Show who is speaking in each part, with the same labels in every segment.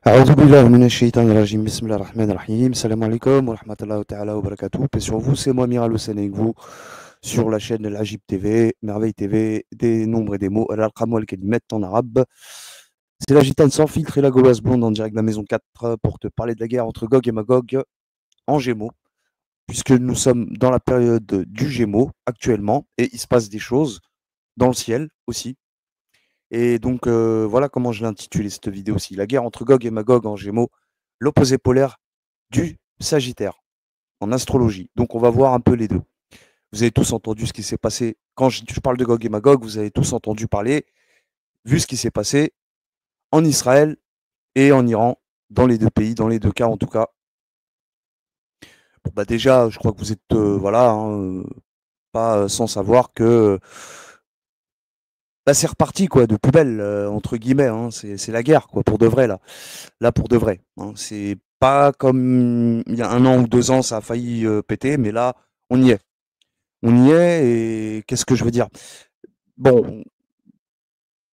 Speaker 1: أعوذ بالله من الشيطان الرجيم. Bismillah ar-Rahman ar-Rahim. Salam alaikum wa rahmatullahi ta'ala wa barakatuh. Paix sur vous, c'est moi Miral Hossein avec vous sur la chaîne Al-Ajib TV, Merveille TV, des nombres et des mots, Al-Arqam wal-Kalimat en arabe. C'est la gitane sans filtre et la gauloise blonde en direct de la maison 4 pour te parler de la guerre entre Gog et Magog en Gémeaux, puisque nous sommes dans la période du Gémeaux actuellement et il se passe des choses dans le ciel aussi. Et donc, voilà comment je l'ai intitulé cette vidéo aussi. La guerre entre Gog et Magog en Gémeaux, l'opposé polaire du Sagittaire en astrologie. Donc, on va voir un peu les deux. Vous avez tous entendu ce qui s'est passé. Quand je parle de Gog et Magog, vous avez tous entendu parler, vu ce qui s'est passé en Israël et en Iran, dans les deux pays, dans les deux cas en tout cas. Bon, bah déjà, je crois que vous êtes voilà, hein, pas sans savoir que bah, c'est reparti quoi, de plus belle, entre guillemets. Hein, c'est la guerre quoi, pour de vrai là. Là pour de vrai. Hein. C'est pas comme il y a un an ou 2 ans, ça a failli péter, mais là, on y est. On y est et qu'est-ce que je veux dire? Bon,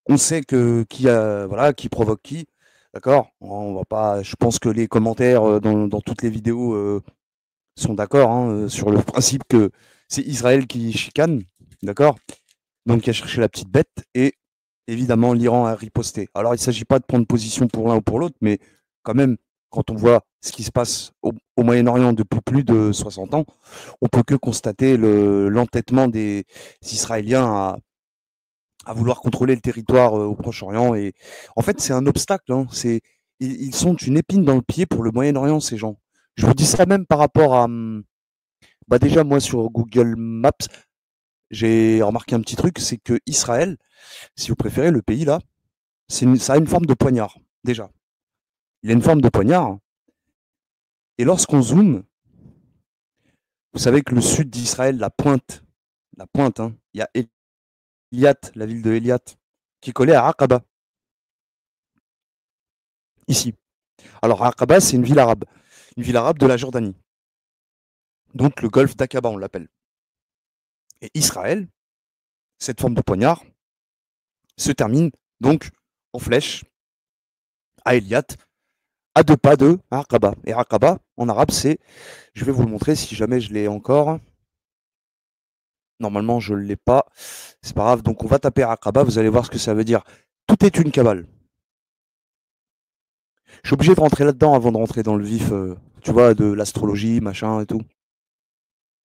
Speaker 1: on sait que qui provoque qui, d'accord? On va pas. Je pense que les commentaires dans toutes les vidéos sont d'accord hein, sur le principe que c'est Israël qui chicane, d'accord? Donc il a cherché la petite bête et évidemment l'Iran a riposté. Alors il ne s'agit pas de prendre position pour l'un ou pour l'autre, mais quand même, quand on voit ce qui se passe au Moyen-Orient depuis plus de 60 ans, on peut que constater l'entêtement des Israéliens à vouloir contrôler le territoire au Proche-Orient. Et en fait, c'est un obstacle. Hein. Ils sont une épine dans le pied pour le Moyen-Orient, ces gens. Je vous dis ça même par rapport à, bah déjà moi sur Google Maps, j'ai remarqué un petit truc, c'est que Israël, si vous préférez, le pays là, ça a une forme de poignard, déjà. Il a une forme de poignard. Et lorsqu'on zoome, vous savez que le sud d'Israël, la pointe, hein, il y a Eliat, la ville de Eliat, qui est collée à Aqaba, ici. Alors Aqaba, c'est une ville arabe de la Jordanie. Donc le golfe d'Aqaba, on l'appelle. Et Israël, cette forme de poignard, se termine donc en flèche à Eliat, à 2 pas de Aqaba. Et Aqaba, en arabe, c'est, je vais vous le montrer si jamais je l'ai encore. Normalement, je ne l'ai pas. C'est pas grave. Donc, on va taper Aqaba. Vous allez voir ce que ça veut dire. Tout est une cabale. Je suis obligé de rentrer là-dedans avant de rentrer dans le vif, tu vois, de l'astrologie, machin et tout.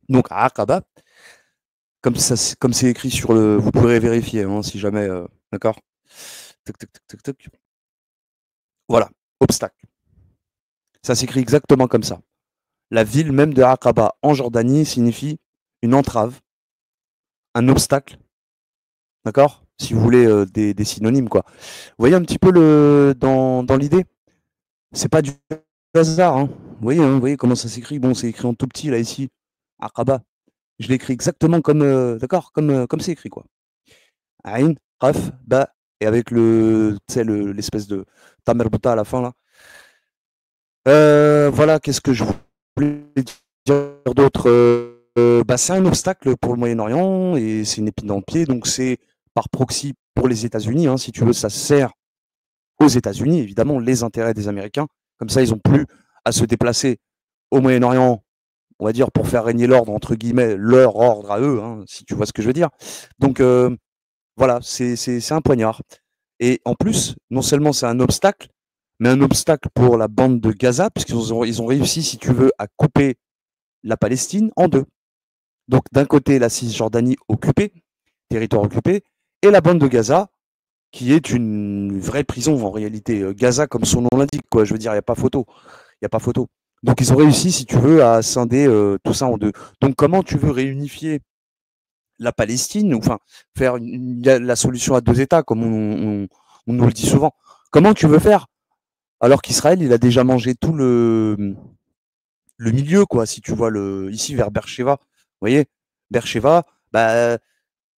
Speaker 1: Donc, Aqaba, comme c'est écrit sur le. Vous pourrez vérifier hein, si jamais. D'accord. Toc, toc, toc, toc, toc. Voilà. Obstacle. Ça s'écrit exactement comme ça. La ville même de Aqaba en Jordanie signifie une entrave, un obstacle. D'accord. Si vous voulez des synonymes, quoi. Vous voyez un petit peu dans l'idée. C'est pas du hasard. Hein. Vous voyez comment ça s'écrit. Bon, c'est écrit en tout petit là ici. Aqaba. Je l'ai écrit exactement comme, d'accord, comme c'est écrit quoi. Aïn, Qaf, Ba, et avec l'espèce de tamerbuta à la fin là. Voilà, qu'est-ce que je voulais dire d'autre bah, c'est un obstacle pour le Moyen-Orient et c'est une épine dans le pied, donc c'est par proxy pour les États-Unis. Hein, si tu veux, ça sert aux États-Unis, évidemment, les intérêts des Américains. Comme ça, ils n'ont plus à se déplacer au Moyen-Orient, on va dire, pour faire régner l'ordre, entre guillemets, leur ordre à eux, hein, si tu vois ce que je veux dire. Donc, voilà, c'est un poignard. Et en plus, non seulement c'est un obstacle, mais un obstacle pour la bande de Gaza, puisqu'ils ont réussi, si tu veux, à couper la Palestine en deux. Donc, d'un côté, la Cisjordanie occupée, territoire occupé, et la bande de Gaza, qui est une vraie prison en réalité. Gaza, comme son nom l'indique, quoi. Je veux dire, il n'y a pas photo. Il n'y a pas photo. Donc, ils ont réussi, si tu veux, à scinder tout ça en deux. Donc, comment tu veux réunifier la Palestine, ou enfin, faire la solution à 2 États, comme on nous le dit souvent. Comment tu veux faire alors qu'Israël, il a déjà mangé tout le milieu, quoi, si tu vois ici vers Beersheba. Vous voyez, Beersheba, bah,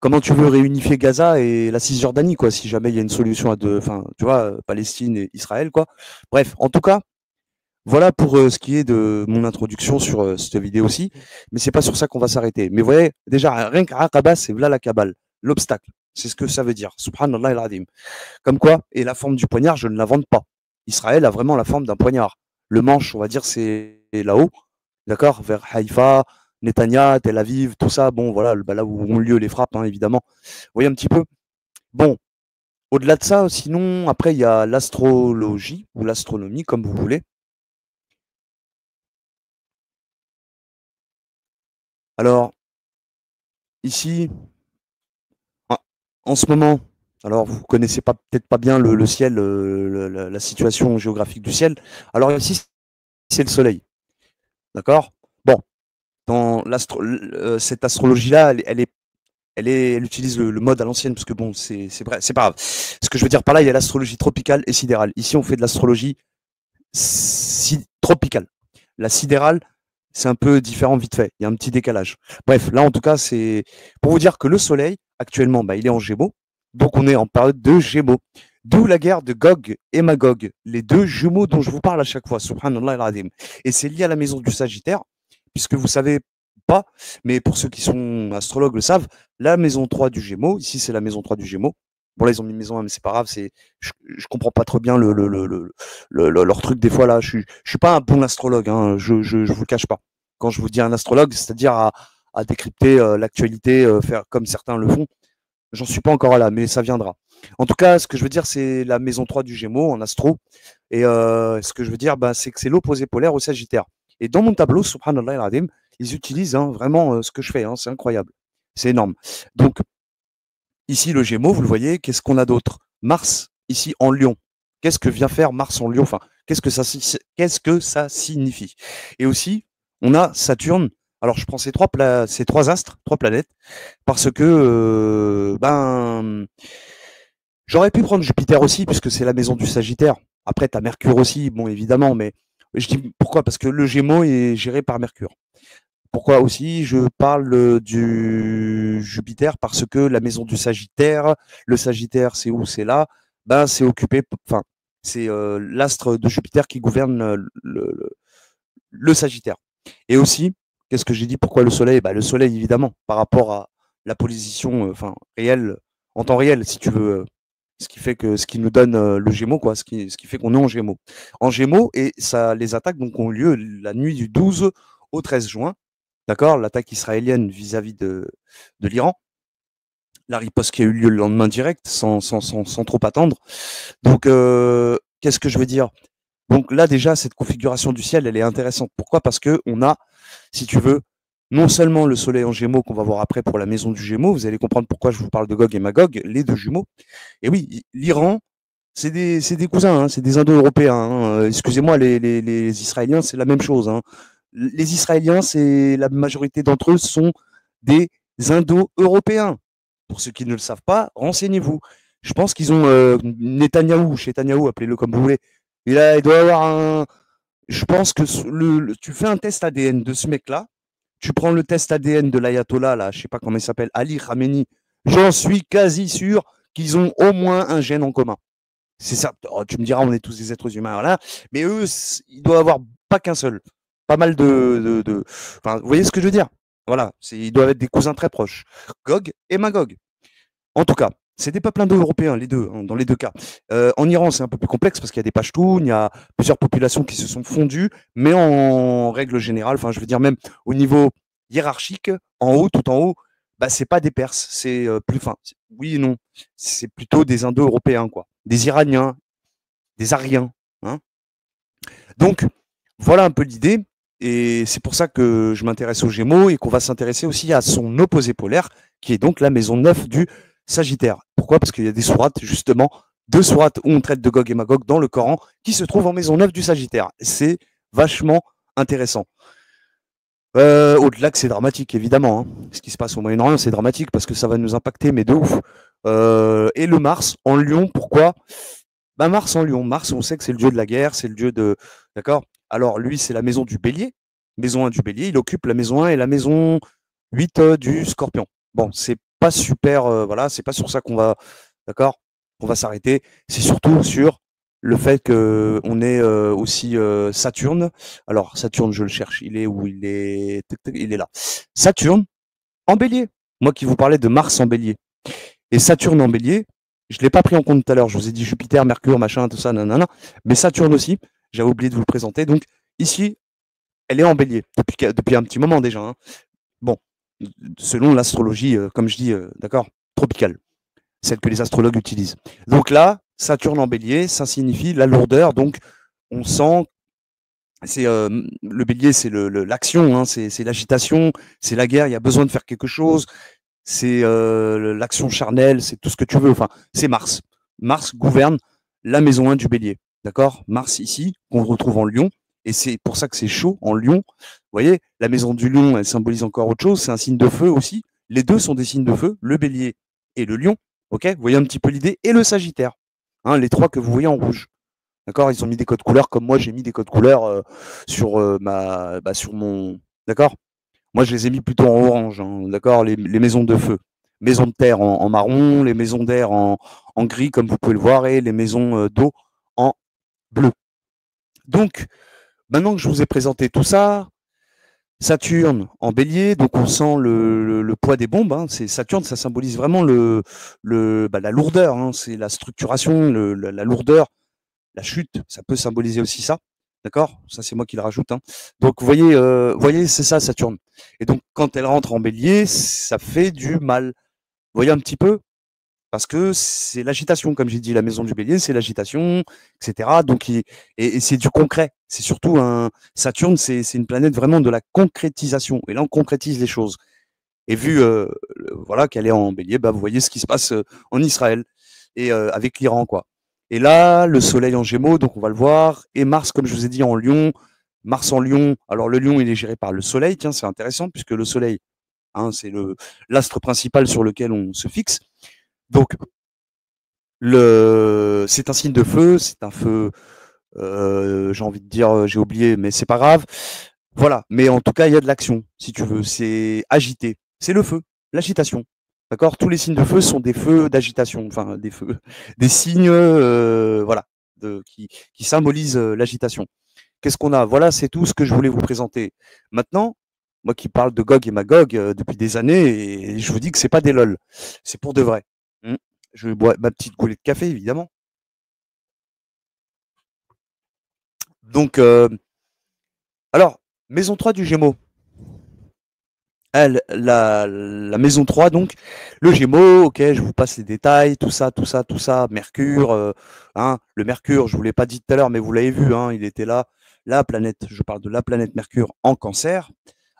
Speaker 1: comment tu veux réunifier Gaza et la Cisjordanie, quoi, si jamais il y a une solution à deux, enfin, tu vois, Palestine et Israël, quoi. Bref, en tout cas, voilà pour ce qui est de mon introduction sur cette vidéo-ci, mais c'est pas sur ça qu'on va s'arrêter. Mais vous voyez, déjà, rien qu'Aqaba, c'est là la cabale, l'obstacle. C'est ce que ça veut dire. Subhanallah el Adim. Comme quoi, et la forme du poignard, je ne l'invente pas. Israël a vraiment la forme d'un poignard. Le manche, on va dire, c'est là-haut, d'accord, vers Haïfa, Netanya, Tel Aviv, tout ça. Bon, voilà, bah, là où ont lieu les frappes, hein, évidemment. Vous voyez un petit peu. Bon, au-delà de ça, sinon, après, il y a l'astrologie ou l'astronomie, comme vous voulez. Alors, ici, en en ce moment, alors vous connaissez pas peut-être pas bien le ciel, la situation géographique du ciel. Alors ici, c'est le soleil, d'accord? Bon, dans cette astrologie-là, elle utilise le mode à l'ancienne, parce que bon, c'est vrai, c'est pas grave. Ce que je veux dire par là, il y a l'astrologie tropicale et sidérale. Ici, on fait de l'astrologie tropicale. La sidérale, c'est un peu différent vite fait. Il y a un petit décalage. Bref, là, en tout cas, c'est pour vous dire que le Soleil, actuellement, bah, il est en Gémeaux. Donc, on est en période de Gémeaux. D'où la guerre de Gog et Magog, les deux jumeaux dont je vous parle à chaque fois. Subhanallah al-Azim. Et c'est lié à la maison du Sagittaire, puisque vous savez pas, mais pour ceux qui sont astrologues le savent, la maison 3 du Gémeaux, ici c'est la maison 3 du Gémeaux. Bon, là, ils ont mis maison 1, mais c'est pas grave, je comprends pas trop bien leur truc des fois là. Je suis pas un bon astrologue, hein, je vous le cache pas. Quand je vous dis un astrologue, c'est-à-dire à décrypter l'actualité, faire comme certains le font. J'en suis pas encore là, mais ça viendra. En tout cas, ce que je veux dire, c'est la maison 3 du Gémeaux en astro. Et ce que je veux dire, bah, c'est que c'est l'opposé polaire au Sagittaire. Et dans mon tableau, subhanallah al-azim, ils utilisent hein, vraiment ce que je fais. Hein, c'est incroyable. C'est énorme. Donc, ici, le Gémeaux, vous le voyez, qu'est-ce qu'on a d'autre? Mars, ici, en Lion. Qu'est-ce que vient faire Mars en Lion? Enfin, qu'est-ce que ça signifie? Et aussi, on a Saturne. Alors, je prends ces trois astres, trois planètes, parce que, ben, j'aurais pu prendre Jupiter aussi, puisque c'est la maison du Sagittaire. Après, tu as Mercure aussi, bon, évidemment, mais je dis pourquoi? Parce que le Gémeaux est géré par Mercure. Pourquoi aussi je parle du Jupiter? Parce que la maison du Sagittaire, le Sagittaire, c'est où? C'est là. Ben, c'est occupé, enfin, c'est l'astre de Jupiter qui gouverne le Sagittaire. Et aussi, qu'est-ce que j'ai dit? Pourquoi le Soleil? Ben, le Soleil, évidemment, par rapport à la position enfin, réelle, en temps réel, si tu veux, ce qui fait que ce qui nous donne le Gémeaux, quoi, ce qui fait qu'on est en Gémeaux. En Gémeaux, et ça, les attaques donc, ont lieu la nuit du 12 au 13 juin. D'accord, l'attaque israélienne vis-à-vis de l'Iran, la riposte qui a eu lieu le lendemain direct, sans trop attendre. Donc, qu'est-ce que je veux dire? Donc là, déjà, cette configuration du ciel, elle est intéressante. Pourquoi? Parce que on a, si tu veux, non seulement le soleil en Gémeaux qu'on va voir après pour la maison du Gémeaux, vous allez comprendre pourquoi je vous parle de Gog et Magog, les deux jumeaux. Et oui, l'Iran, c'est des cousins, hein, c'est des Indo-Européens. Hein. Excusez-moi, les Israéliens, c'est la même chose. Hein. Les Israéliens, c'est la majorité d'entre eux sont des Indo-Européens. Pour ceux qui ne le savent pas, renseignez-vous. Je pense qu'ils ont Netanyahou, chez Netanyahou, appelez-le comme vous voulez. Il doit avoir un. Je pense que tu fais un test ADN de ce mec-là. Tu prends le test ADN de l'ayatollah, là, je sais pas comment il s'appelle, Ali Khamenei. J'en suis quasi sûr qu'ils ont au moins un gène en commun. C'est ça. Oh, tu me diras, on est tous des êtres humains, voilà. Mais eux, il doit avoir pas qu'un seul. Pas mal Enfin, vous voyez ce que je veux dire? Voilà. Ils doivent être des cousins très proches. Gog et Magog. En tout cas, c'est des peuples indo-européens, les deux, hein, dans les deux cas. En Iran, c'est un peu plus complexe parce qu'il y a des Pashtuns, il y a plusieurs populations qui se sont fondues, mais en règle générale, enfin, je veux dire, même au niveau hiérarchique, en haut, tout en haut, bah, c'est pas des Perses, c'est plus fin. Oui et non. C'est plutôt des Indo-européens, quoi. Des Iraniens, des Ariens. Hein. Donc, voilà un peu l'idée. Et c'est pour ça que je m'intéresse aux Gémeaux et qu'on va s'intéresser aussi à son opposé polaire, qui est donc la maison 9 du Sagittaire. Pourquoi? Parce qu'il y a des sourates, justement, deux sourates où on traite de Gog et Magog dans le Coran, qui se trouvent en maison 9 du Sagittaire. C'est vachement intéressant. Au-delà que c'est dramatique, évidemment. Hein. Ce qui se passe au Moyen-Orient, c'est dramatique parce que ça va nous impacter, mais de ouf. Et le Mars en Lion, pourquoi? Bah Mars en Lion. Mars, on sait que c'est le dieu de la guerre, c'est le dieu de. D'accord? Alors, lui, c'est la maison du bélier. Maison 1 du bélier. Il occupe la maison 1 et la maison 8 du scorpion. Bon, c'est pas super. Voilà, c'est pas sur ça qu'on va. D'accord? On va s'arrêter. C'est surtout sur le fait qu'on ait aussi Saturne. Alors, Saturne, je le cherche. Il est où? Il est. Il est là. Saturne en bélier. Moi qui vous parlais de Mars en bélier. Et Saturne en bélier, Je ne l'ai pas pris en compte tout à l'heure. Je vous ai dit Jupiter, Mercure, machin, tout ça, nanana. Mais Saturne aussi. J'avais oublié de vous le présenter. Donc, ici, elle est en bélier depuis un petit moment déjà. Hein. Bon, selon l'astrologie, comme je dis, d'accord, tropicale, celle que les astrologues utilisent. Donc là, Saturne en bélier, ça signifie la lourdeur. Donc, on sent, c'est le bélier, c'est l'action, hein, c'est l'agitation, c'est la guerre. Il y a besoin de faire quelque chose. C'est l'action charnelle, c'est tout ce que tu veux. Enfin, c'est Mars. Mars gouverne la maison 1 du bélier. D'accord? Mars ici, qu'on retrouve en Lion. Et c'est pour ça que c'est chaud en Lion. Vous voyez, la maison du Lion, elle symbolise encore autre chose. C'est un signe de feu aussi. Les deux sont des signes de feu, le bélier et le lion. Ok? Vous voyez un petit peu l'idée. Et le sagittaire. Hein, les trois que vous voyez en rouge. D'accord? Ils ont mis des codes couleurs comme moi, j'ai mis des codes couleurs sur, sur mon. D'accord? Moi, je les ai mis plutôt en orange, hein, d'accord, les maisons de feu. Maisons de terre en marron, les maisons d'air en gris, comme vous pouvez le voir, et les maisons d'eau en bleu. Donc, maintenant que je vous ai présenté tout ça, Saturne en bélier, donc on sent le poids des bombes. Hein, c'est Saturne, ça symbolise vraiment la lourdeur, hein, c'est la structuration, la lourdeur, la chute, ça peut symboliser aussi ça. D'accord? Ça, c'est moi qui le rajoute. Hein. Donc, vous voyez, c'est ça, Saturne. Et donc, quand elle rentre en bélier, ça fait du mal. Vous voyez un petit peu? Parce que c'est l'agitation, comme j'ai dit, la maison du bélier, c'est l'agitation, etc. Donc, et c'est du concret. C'est surtout un. Saturne, c'est une planète vraiment de la concrétisation. Et là, on concrétise les choses. Et vu voilà, qu'elle est en bélier, bah, vous voyez ce qui se passe en Israël et avec l'Iran, quoi. Et là, le soleil en gémeaux, donc on va le voir, et Mars, comme je vous ai dit, en lion. Mars en lion, alors le lion, il est géré par le soleil, tiens, c'est intéressant, puisque le soleil, hein, c'est l'astre principal sur lequel on se fixe. Donc, c'est un signe de feu, c'est un feu, j'ai envie de dire, j'ai oublié, mais c'est pas grave. Voilà, mais en tout cas, il y a de l'action, si tu veux, c'est agité, c'est le feu, l'agitation. D'accord? Tous les signes de feu sont des feux d'agitation, enfin des feux, des signes voilà, qui symbolisent l'agitation. Qu'est-ce qu'on a? Voilà, c'est tout ce que je voulais vous présenter. Maintenant, moi qui parle de Gog et Magog depuis des années, et je vous dis que c'est pas des lol, c'est pour de vrai. Hmm. Je bois ma petite goulée de café, évidemment. Donc, alors, maison 3 du Gémeaux. La maison 3, donc, le Gémeaux, ok, je vous passe les détails, tout ça, tout ça, tout ça, Mercure, hein, le Mercure, je ne vous l'ai pas dit tout à l'heure, mais vous l'avez vu, hein, il était là, la planète, je parle de la planète Mercure en cancer.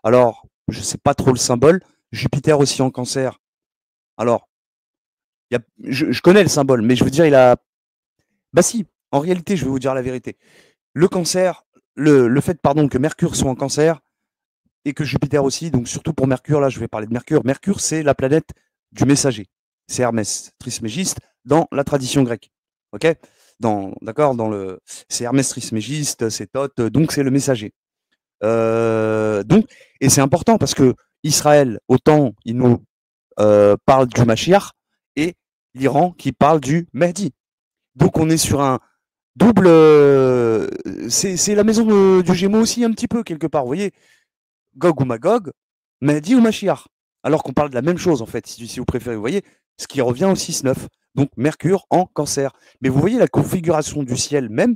Speaker 1: Alors, je ne sais pas trop le symbole, Jupiter aussi en cancer. Alors, je connais le symbole, mais je veux dire, il a. Bah si, en réalité, je vais vous dire la vérité. Le cancer, le fait, pardon, que Mercure soit en cancer, et que Jupiter aussi, donc surtout pour Mercure, là je vais parler de Mercure. Mercure, c'est la planète du messager. C'est Hermès Trismégiste dans la tradition grecque. Ok? D'accord, c'est Hermès Trismégiste, c'est Thoth, donc c'est le messager. Donc, et c'est important parce que Israël, autant il nous parle du Mashiach, et l'Iran qui parle du Mahdi. Donc on est sur un double. C'est la maison du Gémeaux aussi un petit peu quelque part. Vous voyez, Gog ou Magog, Mahdi ou Mashiach. Alors qu'on parle de la même chose, en fait, si vous préférez. Vous voyez, ce qui revient au 6-9. Donc Mercure en cancer. Mais vous voyez, la configuration du ciel même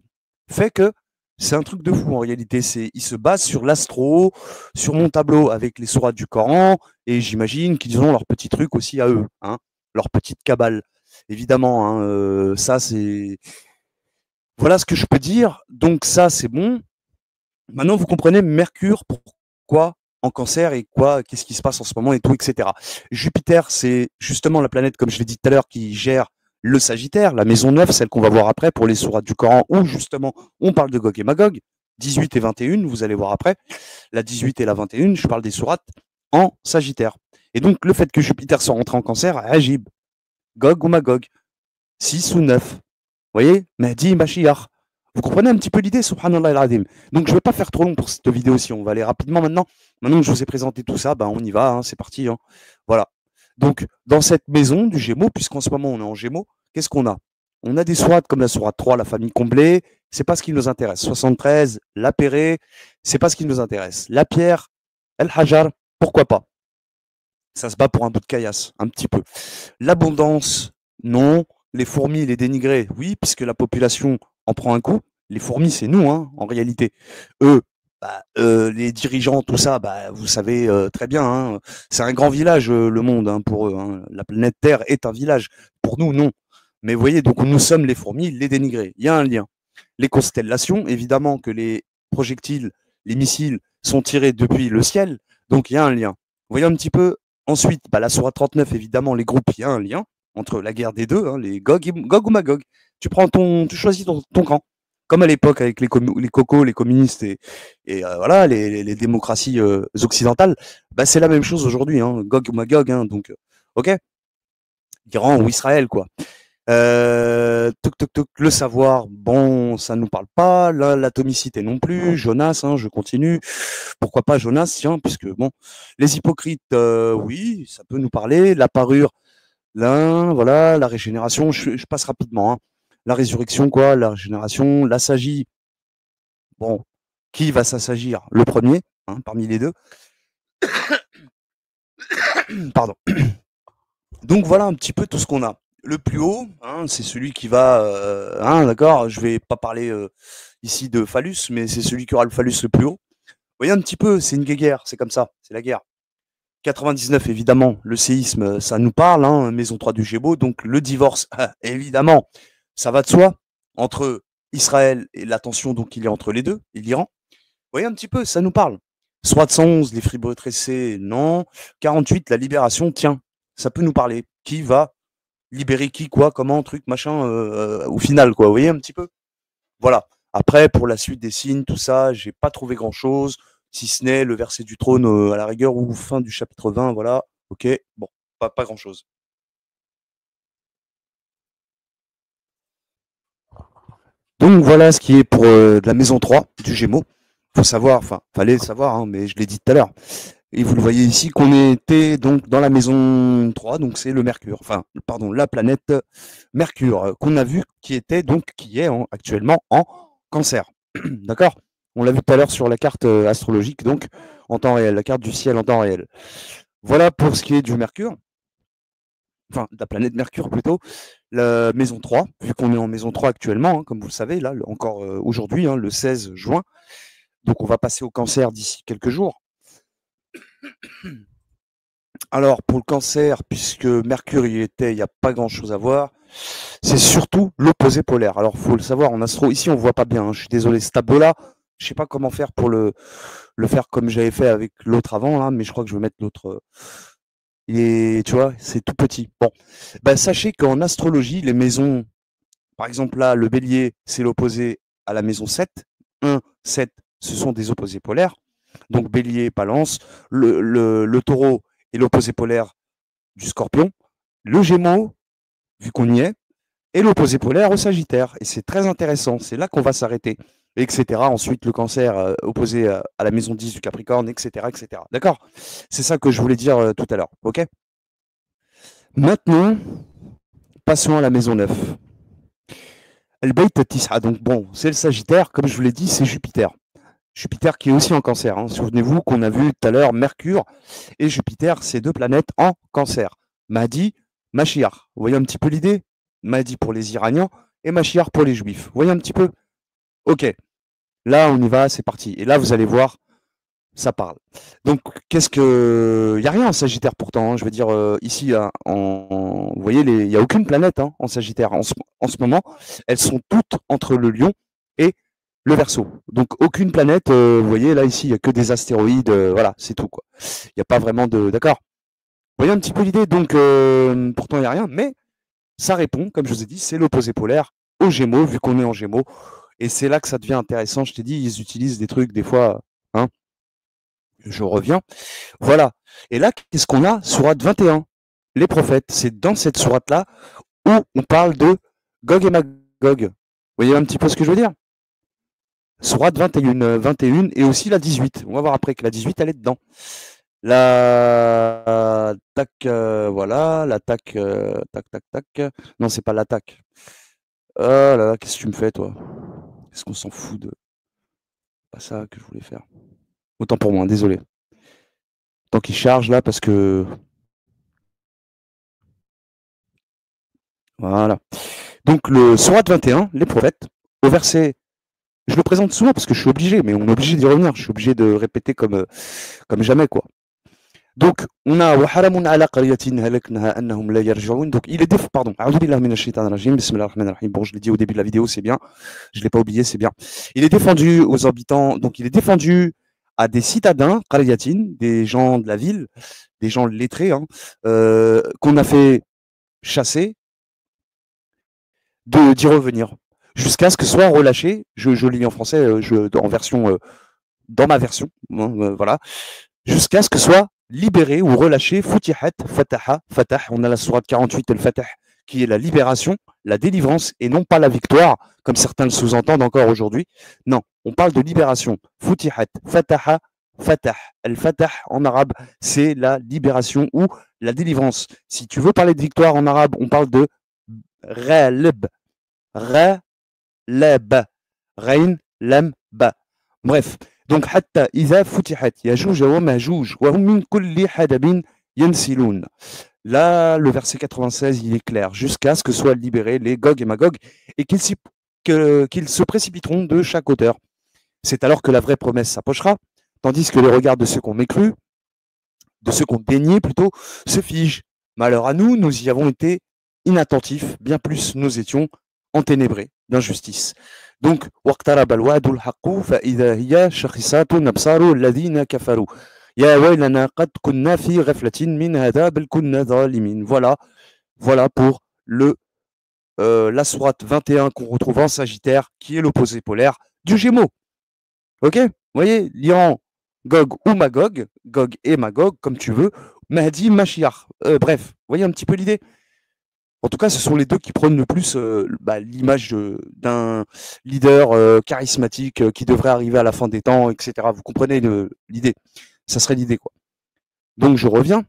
Speaker 1: fait que c'est un truc de fou en réalité. Il se base sur l'astro, sur mon tableau avec les sourates du Coran, et j'imagine qu'ils ont leur petit truc aussi à eux, hein, leur petite cabale. Évidemment, hein, ça c'est. Voilà ce que je peux dire. Donc ça, c'est bon. Maintenant, vous comprenez Mercure, pourquoi en cancer et qu'est-ce qui se passe en ce moment et tout, etc. Jupiter, c'est justement la planète, comme je l'ai dit tout à l'heure, qui gère le Sagittaire, la maison 9, celle qu'on va voir après pour les sourates du Coran, où justement on parle de Gog et Magog, 18 et 21, vous allez voir après. La 18 et la 21, je parle des sourates en Sagittaire. Et donc, le fait que Jupiter soit rentré en cancer, Ajib, Gog ou Magog, 6 ou 9. Vous voyez, Mahdi, Mashiach. Vous comprenez un petit peu l'idée, subhanallah al-azim. Donc je ne vais pas faire trop long pour cette vidéo-ci, on va aller rapidement maintenant. Maintenant que je vous ai présenté tout ça, ben, on y va, hein, c'est parti. Hein. Voilà. Donc dans cette maison du Gémeaux, puisqu'en ce moment on est en Gémeaux, qu'est-ce qu'on a? On a des sourates comme la sourate 3, la famille comblée, c'est pas ce qui nous intéresse. 73, la Pérée, c'est pas ce qui nous intéresse. La pierre, El Hajar, pourquoi pas? Ça se bat pour un bout de caillasse, un petit peu. L'abondance, non. les fourmis, les dénigrer, oui, puisque la population en prend un coup. Les fourmis, c'est nous, hein, en réalité. Eux, bah, les dirigeants, tout ça, bah, vous savez très bien, hein, c'est un grand village, le monde, hein, pour eux. Hein. La planète Terre est un village. Pour nous, non. Mais vous voyez, donc nous sommes les fourmis, les dénigrés. Il y a un lien. Les constellations, évidemment que les projectiles, les missiles sont tirés depuis le ciel, donc il y a un lien. Vous voyez un petit peu. Ensuite, bah, la Sourate 39, évidemment, les groupes, il y a un lien entre la guerre des deux, hein, les Gog ou Magog. Tu choisis ton camp. Comme à l'époque avec les cocos, les communistes et voilà, les démocraties occidentales, bah, c'est la même chose aujourd'hui, hein, Gog ou Magog, hein, donc ok, Iran ou Israël, quoi. Le savoir, bon, ça ne nous parle pas. L'atomicité non plus. Jonas, hein, je continue. Pourquoi pas Jonas, tiens, puisque bon, les hypocrites, oui, ça peut nous parler. La parure, voilà, la régénération, je passe rapidement. Hein. La résurrection, quoi, la régénération, l'assagie. Bon, qui va s'assagir? Le premier, hein, parmi les deux. Pardon. Donc voilà un petit peu tout ce qu'on a. Le plus haut, hein, c'est celui qui va, hein, d'accord, je vais pas parler ici de phallus, mais c'est celui qui aura le phallus le plus haut. Vous voyez un petit peu, c'est une guerre, c'est comme ça, c'est la guerre. 99, évidemment, le séisme, ça nous parle, hein, maison 3 du Gémeaux, donc le divorce, évidemment, ça va de soi, entre Israël et la tension donc il y a entre les deux, et l'Iran. Vous voyez un petit peu, ça nous parle. Soit 111, les fribres tressés, non. 48, la libération, tiens, ça peut nous parler. Qui va libérer qui, quoi, comment, truc, machin, au final, quoi. Vous voyez un petit peu? Voilà. Après, pour la suite des signes, tout ça, j'ai pas trouvé grand-chose, si ce n'est le verset du trône à la rigueur ou fin du chapitre 20, voilà. Ok, bon, pas grand-chose. Donc voilà ce qui est pour de la maison 3 du Gémeaux. Faut savoir, enfin, fallait le savoir, hein, mais je l'ai dit tout à l'heure. Et vous le voyez ici qu'on était donc dans la maison 3, donc c'est le Mercure, enfin, pardon, la planète Mercure, qu'on a vu qui est actuellement en Cancer. D'accord? On l'a vu tout à l'heure sur la carte astrologique, donc en temps réel, la carte du ciel en temps réel. Voilà pour ce qui est du Mercure, enfin, de la planète Mercure plutôt. La maison 3, vu qu'on est en maison 3 actuellement, hein, comme vous le savez, là, encore aujourd'hui, hein, le 16 juin. Donc on va passer au Cancer d'ici quelques jours. Alors, pour le Cancer, puisque Mercure y était, il n'y a pas grand-chose à voir. C'est surtout l'opposé polaire. Alors, il faut le savoir, en astro, ici, on ne voit pas bien. Hein, je suis désolé, ce tableau-là, je ne sais pas comment faire pour le faire comme j'avais fait avec l'autre avant, là, mais je crois que je vais mettre l'autre. Tu vois, c'est tout petit. Bon, ben, sachez qu'en astrologie, les maisons, par exemple, là, le bélier, c'est l'opposé à la maison 7. 1, 7, ce sont des opposés polaires. Donc, bélier, balance. Le taureau est l'opposé polaire du scorpion. Le gémeaux, vu qu'on y est, et l'opposé polaire au Sagittaire. Et c'est très intéressant, c'est là qu'on va s'arrêter, etc. Ensuite, le Cancer opposé à la maison 10 du Capricorne, etc. etc. D'accord? C'est ça que je voulais dire tout à l'heure. Ok? Maintenant, passons à la maison 9. El Beit Tis'a. Donc bon, c'est le Sagittaire, comme je vous l'ai dit, c'est Jupiter. Jupiter qui est aussi en Cancer. Hein. Souvenez-vous qu'on a vu tout à l'heure Mercure et Jupiter, ces deux planètes en Cancer. Mahdi, Mashiach. Vous voyez un petit peu l'idée? Mahdi pour les Iraniens et Mashiach pour les Juifs. Vous voyez un petit peu? Ok, là on y va, c'est parti. Et là vous allez voir, ça parle. Donc qu'est-ce que... Il n'y a rien en Sagittaire pourtant. Hein. Je veux dire, ici, hein, vous voyez, il n'y a aucune planète hein, en Sagittaire. En ce moment, elles sont toutes entre le Lion et le Verseau. Donc aucune planète, vous voyez, là ici, il n'y a que des astéroïdes. Voilà, c'est tout. Quoi. Il n'y a pas vraiment de... D'accord? Vous voyez un petit peu l'idée? Donc pourtant, il n'y a rien. Mais ça répond, comme je vous ai dit, c'est l'opposé polaire aux Gémeaux, vu qu'on est en Gémeaux. Et c'est là que ça devient intéressant. Je t'ai dit, ils utilisent des trucs, des fois, hein, je reviens. Voilà. Et là, qu'est-ce qu'on a? Sourate 21. Les prophètes. C'est dans cette sourate-là où on parle de Gog et Magog. Vous voyez un petit peu ce que je veux dire? Sourate 21 et aussi la 18. On va voir après que la 18, elle est dedans. L'attaque, voilà, l'attaque, tac, tac, tac. Non, c'est pas l'attaque. Oh là là, qu'est-ce que tu me fais, toi? Est-ce qu'on s'en fout de... Pas ça que je voulais faire. Autant pour moi, désolé. Tant qu'il charge là, parce que... Voilà. Donc, le Sourate 21, les prophètes, au verset, je le présente souvent parce que je suis obligé, mais on est obligé d'y revenir. Je suis obligé de répéter comme jamais, quoi. Donc, on a وحرام على قرية هلكناها أنهم لا يرجعون. Donc, il est pardon. أعوذ بالله من الشيطان الرجيم. بسم الله الرحمن الرحيم. Bon, je l'ai dit au début de la vidéo, c'est bien. Je l'ai pas oublié, c'est bien. Il est défendu aux habitants. Donc, il est défendu à des citadins, قرية, des gens de la ville, des gens lettrés, hein, qu'on a fait chasser, d'y revenir jusqu'à ce que soit relâché. Je lis en français, en version, dans ma version, hein, voilà. Jusqu'à ce que soit libéré ou relâché, futihat, fataha, fatah, on a la sourate 48, le fatah, qui est la libération, la délivrance, et non pas la victoire, comme certains le sous-entendent encore aujourd'hui. Non, on parle de libération. Futihat, fataha, fatah. Al-fatah, en arabe, c'est la libération ou la délivrance. Si tu veux parler de victoire en arabe, on parle de ghalib, ghalab, rain, lam, ba. Bref, donc حتى إذا فتحت ياجوج وماجوج وهم من كل حدب ينسلون. Là, le verset 96, il est clair, jusqu'à ce que soient libérés les Gog et Magog et qu'ils se précipiteront de chaque hauteur. C'est alors que la vraie promesse s'approchera, tandis que les regards de ceux qu'on mécru, de ceux qu'on déniait plutôt, se figent. Malheur à nous, nous y avons été inattentifs, bien plus nous étions enténébrés d'injustice. Donc, واقترب الوعد الحق فإذا هي شخصات أبصار الذين كفروا يا ويلنا قد كنا في غفلة من هذا بل كنا ظالمين. Voilà pour la sourate 21 qu'on retrouve en Sagittaire, qui est l'opposé polaire du Gémeaux. Ok? Vous voyez, l'Iran, Gog ou Magog, Gog et Magog, comme tu veux, Mahdi, Mashiach. Bref, vous voyez un petit peu l'idée? En tout cas, ce sont les deux qui prônent le plus l'image d'un leader charismatique qui devrait arriver à la fin des temps, etc. Vous comprenez l'idée? Ça serait l'idée, quoi. Donc, je reviens.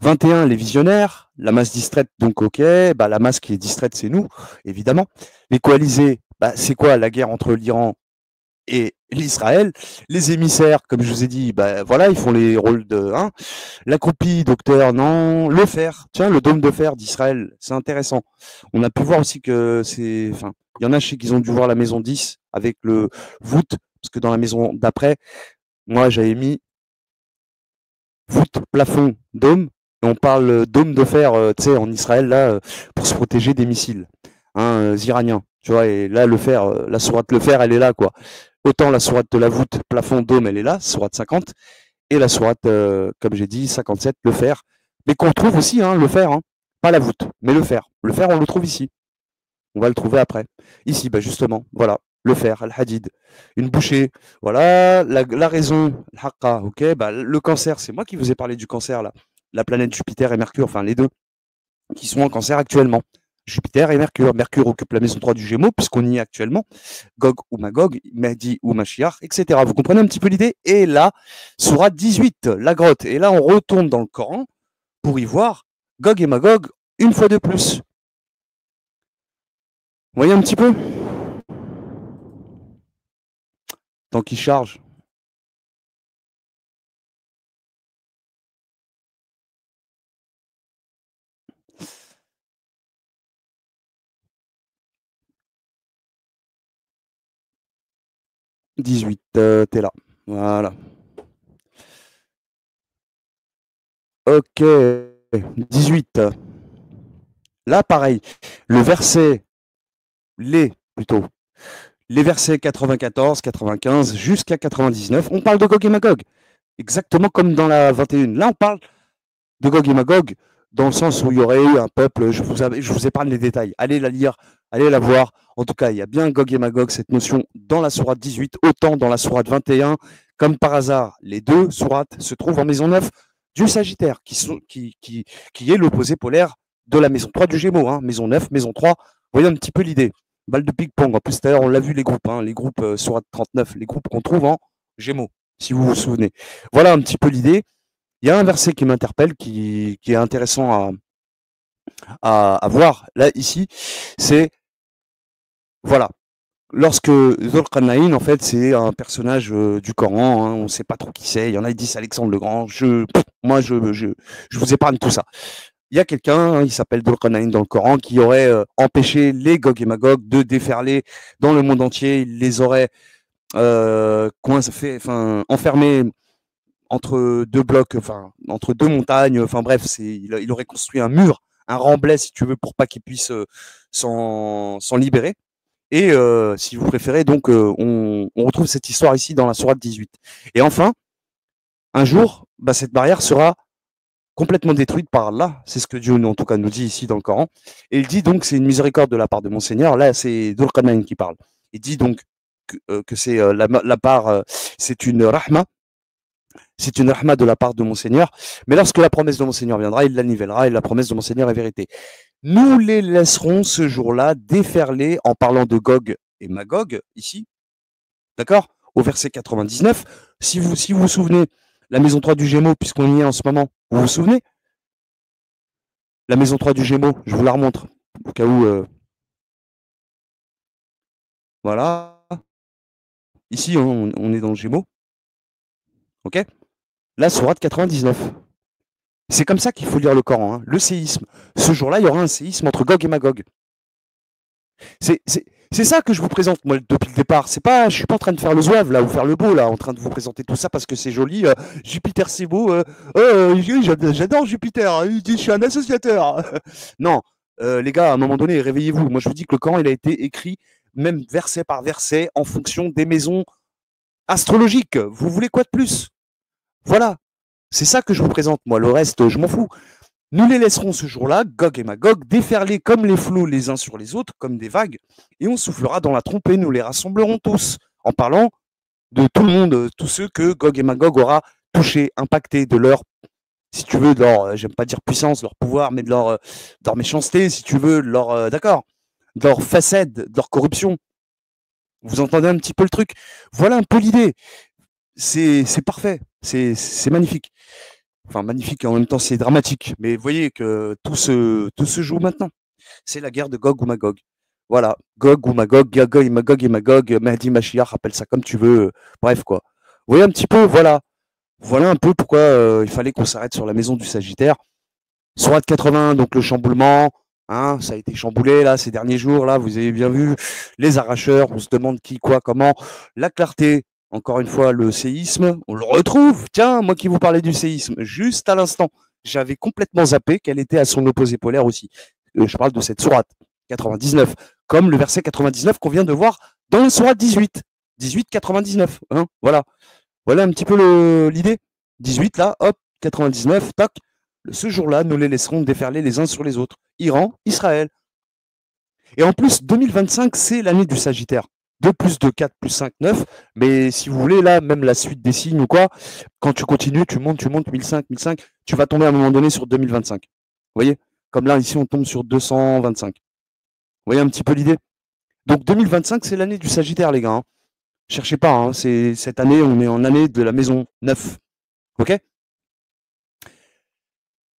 Speaker 1: 21, les visionnaires. La masse distraite, donc ok. La masse qui est distraite, c'est nous, évidemment. Les coalisés, c'est quoi la guerre entre l'Iran et l'Israël? Les émissaires, comme je vous ai dit, voilà, ils font les rôles de... Hein. La copie, docteur, non. Le fer, tiens, le dôme de fer d'Israël, c'est intéressant. On a pu voir aussi que c'est... Enfin, il y en a, je sais qu'ils ont dû voir la maison 10 avec le voûte, parce que dans la maison d'après, moi, j'avais mis voûte, plafond, dôme, et on parle dôme de fer, tu sais, en Israël, là, pour se protéger des missiles iraniens, tu vois, et là, le fer, la sourate le fer, elle est là, quoi. Autant la sourate de la voûte, plafond, dôme, elle est là, sourate 50, et la sourate, comme j'ai dit, 57, le fer, mais qu'on trouve aussi, le fer, pas la voûte, mais le fer. Le fer, on le trouve ici. On va le trouver après. Ici, justement, voilà, le fer, al-hadid, une bouchée, voilà, la raison, al-haqqa, ok, le cancer, c'est moi qui vous ai parlé du cancer, là, la planète Jupiter et Mercure, enfin les deux, qui sont en cancer actuellement. Jupiter et Mercure. Mercure occupe la maison 3 du Gémeaux, puisqu'on y est actuellement. Gog ou Magog, Mahdi ou Mashiach, etc. Vous comprenez un petit peu l'idée? Et là, sourate 18, la grotte. Et là, on retourne dans le Coran pour y voir Gog et Magog une fois de plus. Vous voyez un petit peu? Tant qu'il charge. « 18, t'es là. Voilà. Ok. 18. Là, pareil. Le verset, plutôt. Les versets 94, 95 jusqu'à 99, on parle de Gog et Magog. Exactement comme dans la 21. Là, on parle de Gog et Magog dans le sens où il y aurait eu un peuple. Je vous épargne les détails. Allez la lire, allez la voir. En tout cas, il y a bien Gog et Magog, cette notion dans la sourate 18, autant dans la sourate 21. Comme par hasard, les deux sourates se trouvent en maison 9 du Sagittaire, qui est l'opposé polaire de la maison 3 du Gémeaux. Maison 9, maison 3. Vous voyez un petit peu l'idée. Balle de ping-pong. En plus, tout à l'heure, on l'a vu, les groupes sourate 39, les groupes qu'on trouve en Gémeaux, si vous vous souvenez. Voilà un petit peu l'idée. Il y a un verset qui m'interpelle, qui est intéressant à voir là, ici, c'est, voilà, lorsque Dhul-Qarnayn, en fait, c'est un personnage du Coran, on ne sait pas trop qui c'est, il y en a qui disent Alexandre le Grand, moi je vous épargne tout ça. il y a quelqu'un, hein, il s'appelle Dhul-Qarnayn dans le Coran, qui aurait empêché les Gog et Magog de déferler dans le monde entier. Il les aurait enfermés entre deux blocs, enfin entre deux montagnes. Enfin bref, il aurait construit un mur, un remblai, si tu veux, pour pas qu'ils puissent s'en libérer. Et si vous préférez, donc on retrouve cette histoire ici dans la sourate 18. Et enfin, un jour, bah, cette barrière sera complètement détruite par Allah. C'est ce que Dieu, en tout cas, nous dit ici dans le Coran. Et il dit donc c'est une miséricorde de la part de mon Seigneur. Là, c'est Dhul-Qarnayn qui parle. Il dit donc que c'est la part, c'est une rahma. C'est une rahma de la part de mon Seigneur. Mais lorsque la promesse de mon Seigneur viendra, il la nivellera et la promesse de mon Seigneur est vérité. Nous les laisserons ce jour-là déferler en parlant de Gog et Magog, ici, d'accord, au verset 99. Si vous vous souvenez, la maison 3 du Gémeaux, puisqu'on y est en ce moment, vous vous souvenez? La maison 3 du Gémeaux, je vous la remontre, au cas où... voilà. Ici, on est dans le Gémeaux. OK? La sourate 99. C'est comme ça qu'il faut lire le Coran, hein. Le séisme. Ce jour-là, il y aura un séisme entre Gog et Magog. C'est ça que je vous présente, moi, depuis le départ. C'est pas, je suis pas en train de faire le zouave, là, ou faire le beau, là, en train de vous présenter tout ça parce que c'est joli. Jupiter, c'est beau. J'adore Jupiter. Il dit, je suis un associateur. Non, les gars, à un moment donné, réveillez-vous. Moi, je vous dis que le Coran, il a été écrit, même verset par verset, en fonction des maisons astrologiques. Vous voulez quoi de plus? Voilà. C'est ça que je vous présente, moi. Le reste, je m'en fous. Nous les laisserons ce jour-là, Gog et Magog, déferler comme les flots les uns sur les autres, comme des vagues, et on soufflera dans la trompe et nous les rassemblerons tous, en parlant de tout le monde, tous ceux que Gog et Magog aura touché, impacté de leur, si tu veux, de leur, j'aime pas dire puissance, leur pouvoir, mais de leur méchanceté, si tu veux, de leur, d'accord, de leur facette, de leur corruption. Vous entendez un petit peu le truc? Voilà un peu l'idée. C'est parfait, c'est magnifique. Enfin, magnifique et en même temps c'est dramatique. Mais vous voyez que tout se joue maintenant. C'est la guerre de Gog ou Magog. Voilà, Gog ou Magog, Magog et Magog, Mahdi, Mashiach, appelle ça comme tu veux. Bref, quoi. Vous voyez un petit peu, voilà. Voilà un peu pourquoi il fallait qu'on s'arrête sur la maison du Sagittaire. Sourate 80, donc le chamboulement, hein, ça a été chamboulé là ces derniers jours, là, vous avez bien vu, les arracheurs, on se demande qui, quoi, comment, la clarté, encore une fois, le séisme, on le retrouve. Tiens, moi qui vous parlais du séisme, juste à l'instant, j'avais complètement zappé qu'elle était à son opposé polaire aussi. Je parle de cette sourate 99, comme le verset 99 qu'on vient de voir dans la sourate 18. 18, 99, hein, voilà. Voilà un petit peu l'idée. 18 là, hop, 99, toc. Ce jour-là, nous les laisserons déferler les uns sur les autres. Iran, Israël. Et en plus, 2025, c'est l'année du Sagittaire. 2 plus 2, 4 plus 5, 9. Mais si vous voulez, là, même la suite des signes ou quoi, quand tu continues, tu montes, 1005, 1005, tu vas tomber à un moment donné sur 2025. Vous voyez? Comme là, ici, on tombe sur 225. Vous voyez un petit peu l'idée? Donc 2025, c'est l'année du Sagittaire, les gars, hein. Cherchez pas, hein. C'est cette année, on est en année de la maison 9. OK?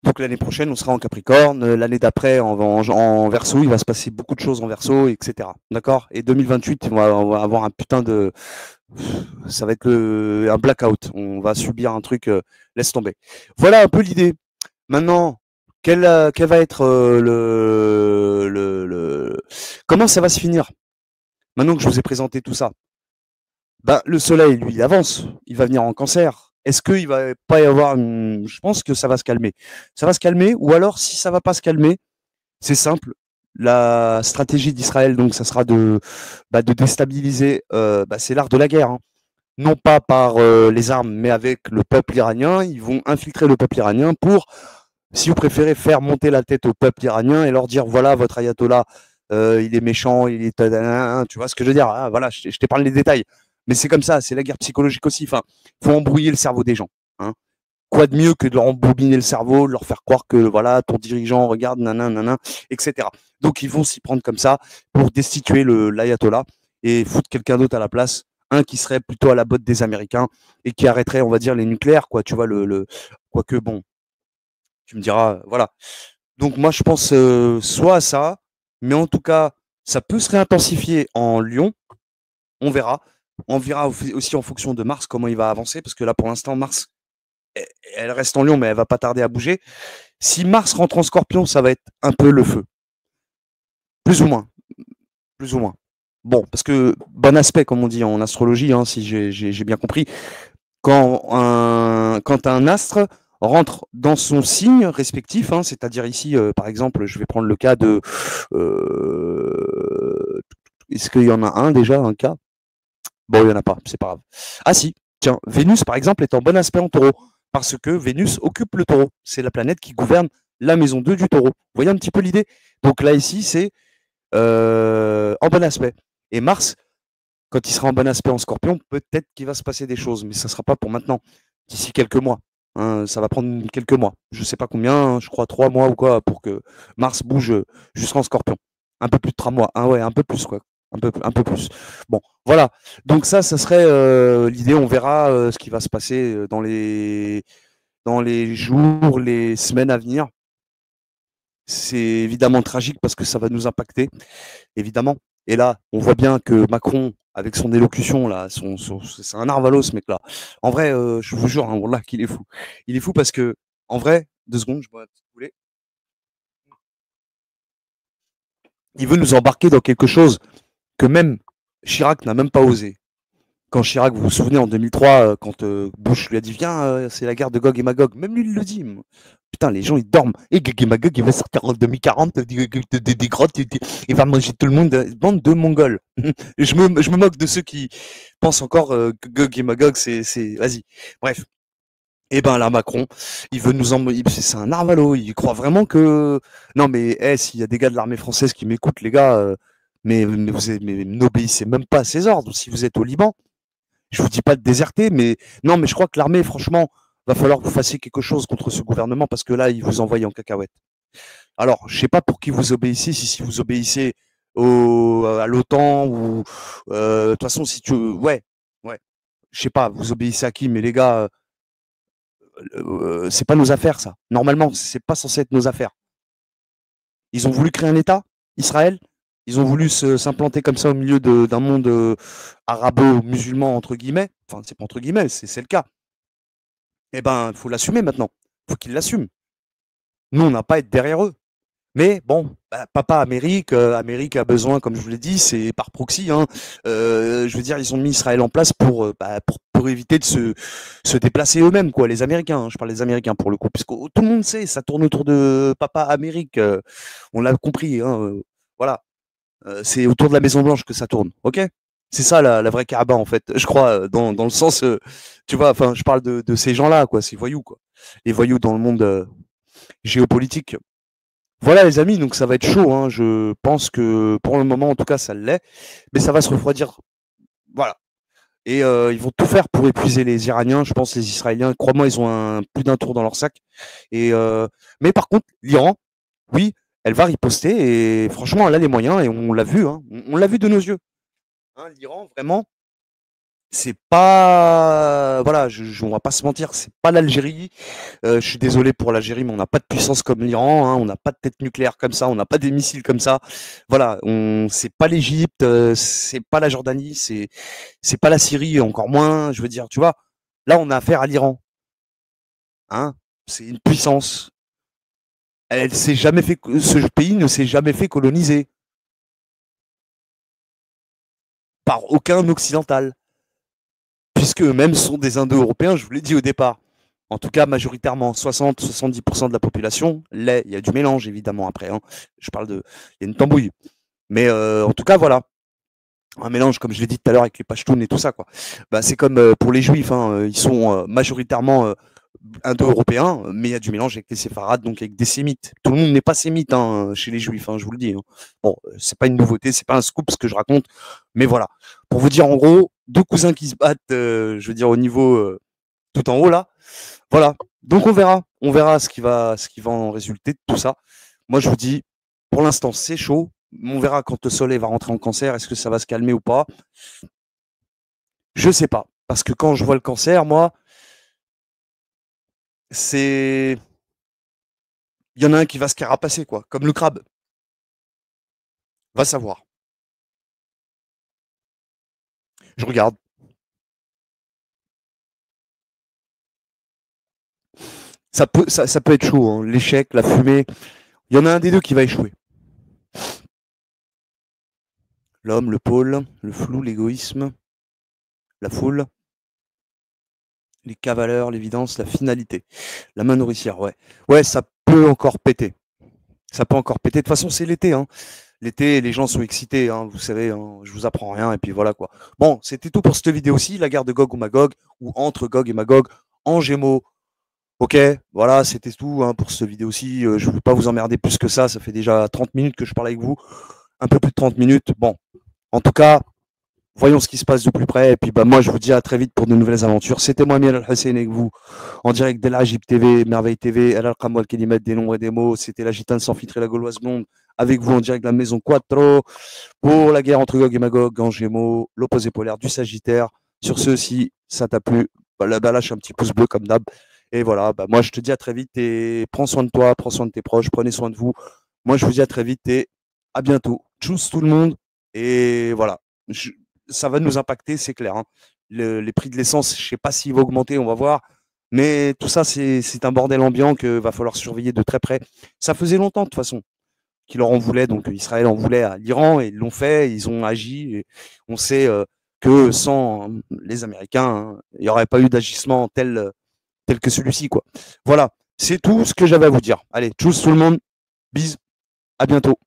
Speaker 1: Donc l'année prochaine, on sera en Capricorne. L'année d'après, en Verseau, il va se passer beaucoup de choses en Verseau, etc. D'accord? Et 2028, on va avoir un putain de... Ça va être un blackout. On va subir un truc, laisse tomber. Voilà un peu l'idée. Maintenant, quel va être comment ça va se finir? Maintenant que je vous ai présenté tout ça. Ben, le soleil, lui, il avance. Il va venir en Cancer. Est-ce qu'il va pas y avoir Je pense que ça va se calmer. Ça va se calmer, ou alors, si ça va pas se calmer, c'est simple. La stratégie d'Israël, donc, ça sera de déstabiliser. C'est l'art de la guerre, hein. Non pas par les armes, mais avec le peuple iranien. Ils vont infiltrer le peuple iranien pour, si vous préférez, faire monter la tête au peuple iranien et leur dire voilà, votre ayatollah, il est méchant, il est... Tu vois ce que je veux dire, hein, voilà, je t'épargne les détails. Mais c'est comme ça, c'est la guerre psychologique aussi. Enfin, faut embrouiller le cerveau des gens, hein. Quoi de mieux que de leur embobiner le cerveau, de leur faire croire que voilà, ton dirigeant regarde, nanana, etc. Donc ils vont s'y prendre comme ça pour destituer l'ayatollah et foutre quelqu'un d'autre à la place, un qui serait plutôt à la botte des Américains et qui arrêterait, on va dire, les nucléaires, quoi. Tu vois, quoique bon, tu me diras, voilà. Donc moi je pense soit à ça, mais en tout cas, ça peut se réintensifier en Lyon, on verra. On verra aussi en fonction de Mars comment il va avancer, parce que là pour l'instant Mars, elle reste en Lyon, mais elle va pas tarder à bouger. Si Mars rentre en Scorpion, ça va être un peu le feu. Plus ou moins. Plus ou moins. Bon, parce que bon aspect, comme on dit en astrologie, hein, si j'ai bien compris, quand un astre rentre dans son signe respectif, hein, c'est-à-dire ici, par exemple, je vais prendre le cas de... est-ce qu'il y en a un déjà, un cas? Bon, il n'y en a pas, c'est pas grave. Ah si, tiens, Vénus, par exemple, est en bon aspect en taureau, parce que Vénus occupe le taureau. C'est la planète qui gouverne la maison 2 du taureau. Vous voyez un petit peu l'idée? Donc là, ici, c'est en bon aspect. Et Mars, quand il sera en bon aspect en Scorpion, peut-être qu'il va se passer des choses, mais ça ne sera pas pour maintenant, d'ici quelques mois. Hein, ça va prendre quelques mois. Je ne sais pas combien, hein, je crois 3 mois ou quoi, pour que Mars bouge jusqu'en Scorpion. Un peu plus de 3 mois. Ah ouais, un peu plus, quoi. Un peu plus. Bon, voilà. Donc ça serait l'idée. On verra ce qui va se passer dans les jours, les semaines à venir. C'est évidemment tragique parce que ça va nous impacter, évidemment. Et là, on voit bien que Macron, avec son élocution, là, c'est un narvalos, ce mec-là. En vrai, je vous jure, hein, wallah, qu'il est fou. Il est fou parce que, en vrai, 2 secondes, je bois un petit poulet. Il veut nous embarquer dans quelque chose que même Chirac n'a même pas osé. Quand Chirac, vous vous souvenez, en 2003, quand Bush lui a dit viens, c'est la guerre de Gog et Magog, même lui il le dit. Putain, les gens ils dorment. Et Gog et Magog, il va sortir en 2040 des grottes, il va manger tout le monde. Bande de Mongols. Je me moque de ceux qui pensent encore que Gog et Magog, Vas-y. Bref. Et ben là, Macron, il veut nous en... C'est un narvalo, il croit vraiment que... Non mais, s'il y a des gars de l'armée française qui m'écoutent, les gars, mais n'obéissez même pas à ses ordres. Si vous êtes au Liban, je vous dis pas de déserter, mais non, mais je crois que l'armée, franchement, va falloir que vous fassiez quelque chose contre ce gouvernement parce que là, il vous envoie en cacahuète. Alors, je sais pas pour qui vous obéissez, si vous obéissez à l'OTAN ou de toute façon, si tu, ouais, ouais, je sais pas, vous obéissez à qui, mais les gars, c'est pas nos affaires ça. Normalement, c'est pas censé être nos affaires. Ils ont voulu créer un État, Israël. Ils ont voulu s'implanter comme ça au milieu d'un monde arabo-musulman entre guillemets. Enfin, c'est pas entre guillemets, c'est le cas. Eh ben, il faut l'assumer maintenant. Il faut qu'ils l'assument. Nous, on n'a pas à être derrière eux. Mais bon, bah, papa Amérique, Amérique a besoin, comme je vous l'ai dit, c'est par proxy. Hein. Je veux dire, ils ont mis Israël en place pour éviter de se déplacer eux-mêmes, quoi. Les Américains, hein, je parle des Américains pour le coup, puisque tout le monde sait, ça tourne autour de papa Amérique. On l'a compris. Hein, voilà, c'est autour de la Maison Blanche que ça tourne. Ok, c'est ça la vraie Kaaba en fait. Je crois dans le sens, tu vois. Enfin, je parle de ces gens-là, quoi. Ces voyous, quoi. Les voyous dans le monde géopolitique. Voilà les amis, donc ça va être chaud, hein. Je pense que pour le moment, en tout cas, ça l'est, mais ça va se refroidir. Voilà. Et ils vont tout faire pour épuiser les Iraniens. Je pense les Israéliens, crois-moi, ils ont plus d'un tour dans leur sac. Et mais par contre, l'Iran, oui, elle va riposter et franchement, elle a les moyens et on l'a vu, hein. On l'a vu de nos yeux. Hein, l'Iran, vraiment, c'est pas, voilà, on va pas se mentir, c'est pas l'Algérie. Je suis désolé pour l'Algérie, mais on n'a pas de puissance comme l'Iran, hein, on n'a pas de tête nucléaire comme ça, on n'a pas des missiles comme ça. Voilà, c'est pas l'Égypte, c'est pas la Jordanie, c'est pas la Syrie, encore moins. Je veux dire, tu vois, là on a affaire à l'Iran, hein. C'est une puissance. Elle s'est jamais fait, ce pays ne s'est jamais fait coloniser par aucun occidental, puisque eux-mêmes sont des Indo-Européens. Je vous l'ai dit au départ. En tout cas, majoritairement, 60-70% de la population l'est. Il y a du mélange, évidemment, après. Hein. Je parle de... Il y a une tambouille. Mais en tout cas, voilà. Un mélange, comme je l'ai dit tout à l'heure, avec les Pashtuns et tout ça. Quoi. Bah, c'est comme pour les Juifs. Hein. Ils sont majoritairement indo-européens, mais il y a du mélange avec les séfarades, donc avec des sémites. Tout le monde n'est pas sémite hein, chez les Juifs, hein, je vous le dis. Hein. Bon, c'est pas une nouveauté, c'est pas un scoop ce que je raconte. Mais voilà. Pour vous dire, en gros, deux cousins qui se battent, je veux dire, au niveau tout en haut, là. Voilà. Donc on verra. On verra ce qui va en résulter de tout ça. Moi, je vous dis, pour l'instant, c'est chaud. On verra quand le soleil va rentrer en cancer. Est-ce que ça va se calmer ou pas? Je sais pas. Parce que quand je vois le cancer, moi, c'est. Il y en a un qui va se carapacer, quoi. Comme le crabe. Va savoir. Je regarde. Ça peut être chaud, hein. L'échec, la fumée. Il y en a un des deux qui va échouer. L'homme, le pôle, le flou, l'égoïsme, la foule, les cavaleurs, l'évidence, la finalité. La main nourricière, ouais. Ouais, ça peut encore péter. Ça peut encore péter. De toute façon, c'est l'été, hein. L'été, les gens sont excités, hein, vous savez, hein, je vous apprends rien, et puis voilà quoi. Bon, c'était tout pour cette vidéo-ci, la guerre de Gog ou Magog, ou entre Gog et Magog, en Gémeaux. Ok, voilà, c'était tout hein, pour cette vidéo-ci. Je ne veux pas vous emmerder plus que ça fait déjà 30 minutes que je parle avec vous, un peu plus de 30 minutes. Bon, en tout cas, voyons ce qui se passe de plus près, et puis bah, moi je vous dis à très vite pour de nouvelles aventures. C'était moi, Miel Al-Hussein, avec vous, en direct de l'Agib TV, Merveille TV, El Al-Khamwal Kelimet, des nombres et des mots. C'était la gitane sans filtre et la gauloise blonde, avec vous en direct de la maison Quattro, pour la guerre entre Gog et Magog en Gémeaux, l'opposé polaire du Sagittaire. Sur ce, si ça t'a plu, bah, lâche un petit pouce bleu comme d'hab. Et voilà, bah, moi je te dis à très vite et prends soin de toi, prends soin de tes proches, prenez soin de vous. Moi je vous dis à très vite et à bientôt. Tchuss tout le monde. Et voilà, ça va nous impacter, c'est clair, hein. Les prix de l'essence, je ne sais pas s'il va augmenter, on va voir. Mais tout ça, c'est un bordel ambiant qu'il va falloir surveiller de très près. Ça faisait longtemps de toute façon qui leur en voulait. Donc Israël en voulait à l'Iran et ils l'ont fait, ils ont agi. Et on sait que sans les Américains, hein, il n'y aurait pas eu d'agissement tel que celui-ci, quoi. Voilà, c'est tout ce que j'avais à vous dire. Allez, tchuss tout le monde, bis, à bientôt.